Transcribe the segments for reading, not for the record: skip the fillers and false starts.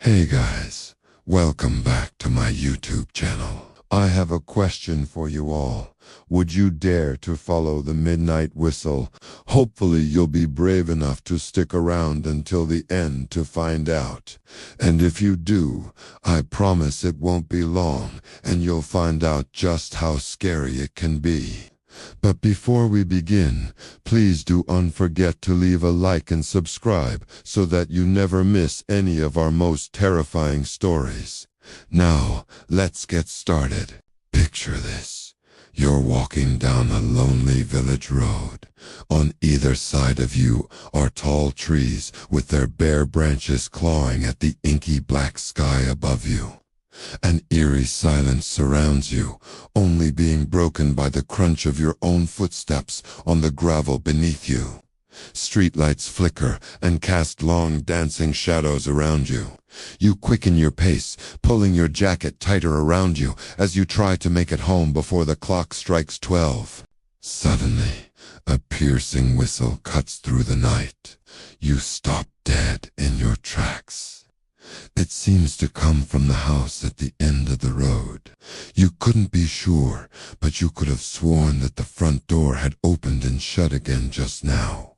Hey guys, welcome back to my YouTube channel. I have a question for you all. Would you dare to follow the midnight whistle? Hopefully you'll be brave enough to stick around until the end to find out. And if you do, I promise it won't be long and you'll find out just how scary it can be. But before we begin, please don't forget to leave a like and subscribe so that you never miss any of our most terrifying stories. Now, let's get started. Picture this. You're walking down a lonely village road. On either side of you are tall trees with their bare branches clawing at the inky black sky above you. An eerie silence surrounds you, only being broken by the crunch of your own footsteps on the gravel beneath you. Streetlights flicker and cast long dancing shadows around you. You quicken your pace, pulling your jacket tighter around you as you try to make it home before the clock strikes 12. Suddenly, a piercing whistle cuts through the night. You stop dead in your tracks. It seems to come from the house at the end of the road. You couldn't be sure, but you could have sworn that the front door had opened and shut again just now.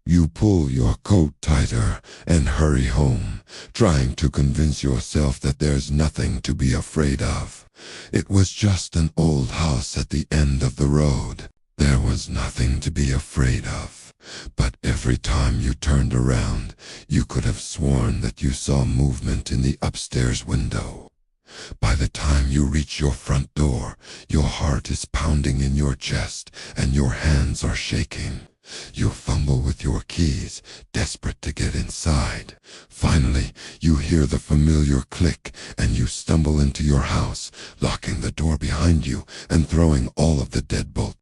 You pull your coat tighter and hurry home, trying to convince yourself that there's nothing to be afraid of. It was just an old house at the end of the road. There was nothing to be afraid of. But every time you turned around, you could have sworn that you saw movement in the upstairs window. By the time you reach your front door, your heart is pounding in your chest and your hands are shaking. You fumble with your keys, desperate to get inside. Finally, you hear the familiar click and you stumble into your house, locking the door behind you and throwing all of the deadbolt.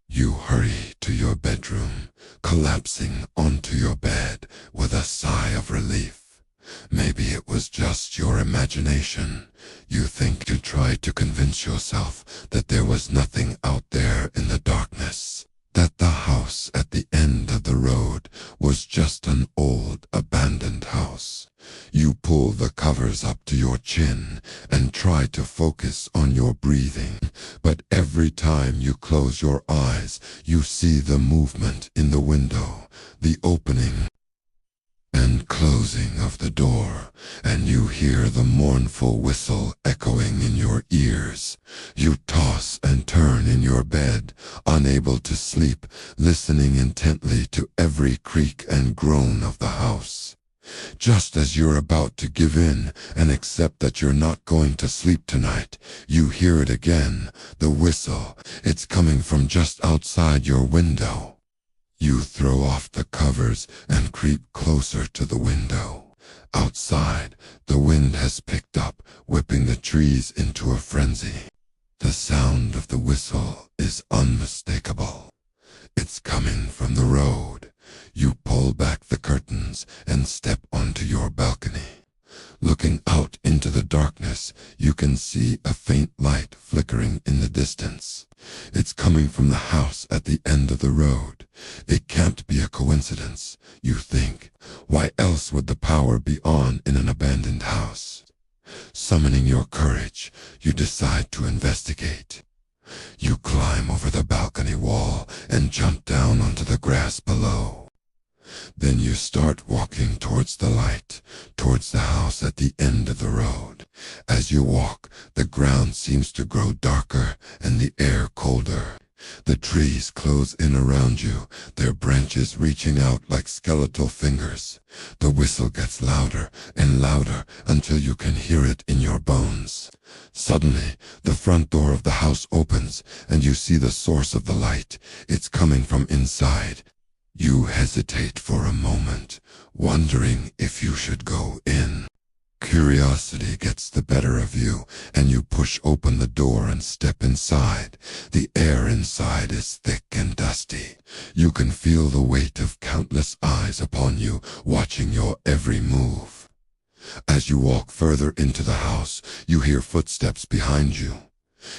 You hurry to your bedroom, collapsing onto your bed with a sigh of relief. Maybe it was just your imagination. You think you tried to convince yourself that there was nothing out there in the darkness, that the house at the end of the road was just an old, abandoned house. You pull the covers up to your chin and try to focus on your breathing, but every time you close your eyes, you see the movement in the window, the opening and closing of the door, and you hear the mournful whistle echoing in your ears. You toss and turn in your bed, unable to sleep, listening intently to every creak and groan of the house. Just as you're about to give in and accept that you're not going to sleep tonight, you hear it again, the whistle. It's coming from just outside your window. You throw off the covers and creep closer to the window. Outside, the wind has picked up, whipping the trees into a frenzy. The sound of the whistle is unmistakable. It's coming from the road. You pull back the curtains and step onto your balcony. Looking out into the darkness, you can see a faint light flickering in the distance. It's coming from the house at the end of the road. It can't be a coincidence, you think. Why else would the power be on in an abandoned house? Summoning your courage, you decide to investigate. You climb over the balcony wall and jump down onto the grass below. Then you start walking towards the light, towards the house at the end of the road. As you walk, the ground seems to grow darker and the air colder. The trees close in around you, their branches reaching out like skeletal fingers. The whistle gets louder and louder until you can hear it in your bones. Suddenly, the front door of the house opens and you see the source of the light. It's coming from inside. You hesitate for a moment, wondering if you should go in. Curiosity gets the better of you, and you push open the door and step inside. The air inside is thick and dusty. You can feel the weight of countless eyes upon you, watching your every move. As you walk further into the house, you hear footsteps behind you.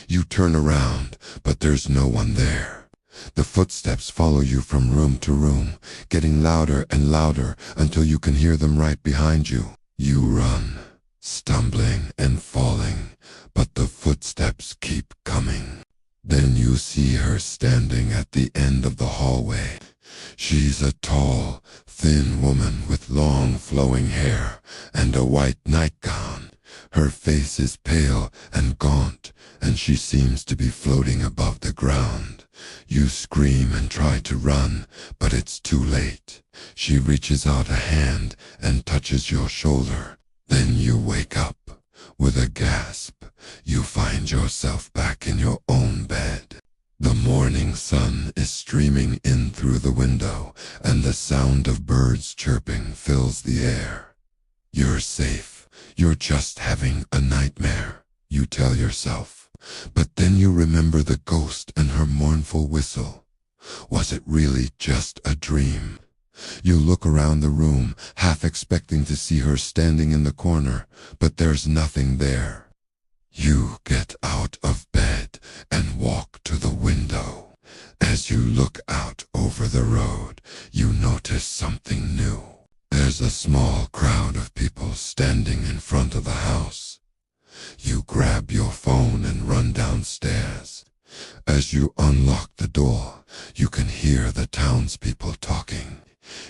You turn around, but there's no one there. The footsteps follow you from room to room, getting louder and louder until you can hear them right behind you. You run, stumbling and falling, but the footsteps keep coming. Then you see her standing at the end of the hallway. She's a tall, thin woman with long flowing hair and a white nightgown. Her face is pale and gaunt, and she seems to be floating above the ground. You scream and try to run, but it's too late. She reaches out a hand and touches your shoulder. Then you wake up. With a gasp, you find yourself back in your own bed. The morning sun is streaming in through the window, and the sound of birds chirping fills the air. You're safe. You're just having a nightmare, you tell yourself. But then you remember the ghost and her mournful whistle. Was it really just a dream? You look around the room, half expecting to see her standing in the corner, but there's nothing there. You get out of bed and walk to the window. As you look out over the road, you notice something new. There's a small crowd of people standing in front of the house. You grab your phone and run downstairs. As you unlock the door, you can hear the townspeople talking.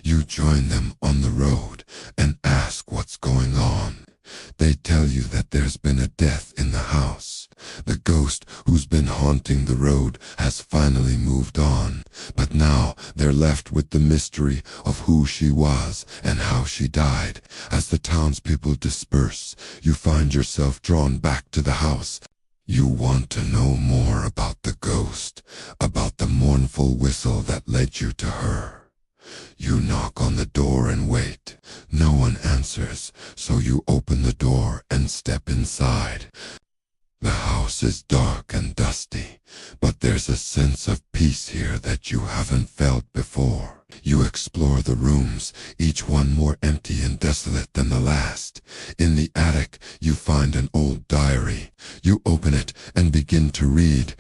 You join them on the road and ask what's going on. They tell you that there's been a death in the house. The ghost who's been haunting the road has finally moved on, but now they're left with the mystery of who she was and how she died. As the townspeople disperse, you find yourself drawn back to the house. You want to know more about the ghost, about the mournful whistle that led you to her. You knock on the door and wait. No one answers, so you open the door and step inside. The house is dark and dusty, but there's a sense of peace here that you haven't felt before. You explore the rooms, each one more empty and desolate than the last. In the attic, you find an old diary. You open it and begin to read.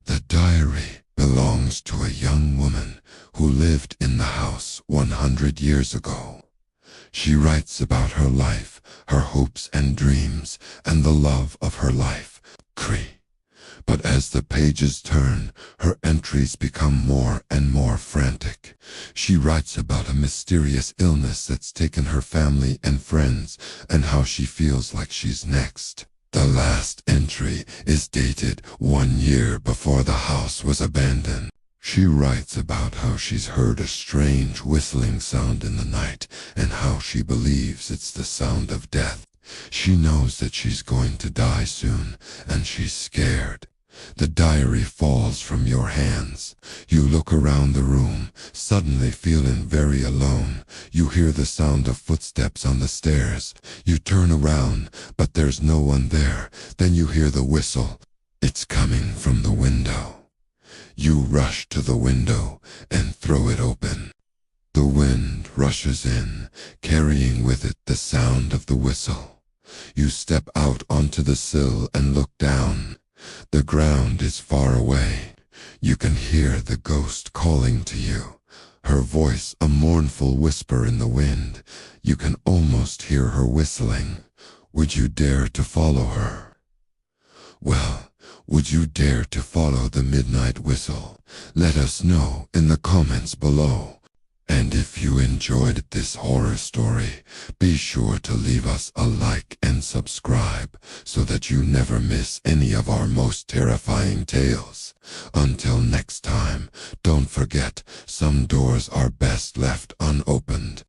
The diary belongs to a young woman who lived in the house 100 years ago. She writes about her life, her hopes and dreams, and the love of her life, Cree. But as the pages turn, her entries become more and more frantic. She writes about a mysterious illness that's taken her family and friends, and how she feels like she's next. The last entry is dated 1 year before the house was abandoned. She writes about how she's heard a strange whistling sound in the night and how she believes it's the sound of death. She knows that she's going to die soon, and she's scared. The diary falls from your hands. You look around the room, suddenly feeling very alone. You hear the sound of footsteps on the stairs. You turn around, but there's no one there. Then you hear the whistle. It's coming from the window. You rush to the window and throw it open. The wind rushes in, carrying with it the sound of the whistle. You step out onto the sill and look down. The ground is far away. You can hear the ghost calling to you, her voice a mournful whisper in the wind. You can almost hear her whistling. Would you dare to follow her? Well, would you dare to follow the midnight whistle? Let us know in the comments below. And if you enjoyed this horror story, be sure to leave us a like and subscribe so that you never miss any of our most terrifying tales. Until next time, don't forget, some doors are best left unopened.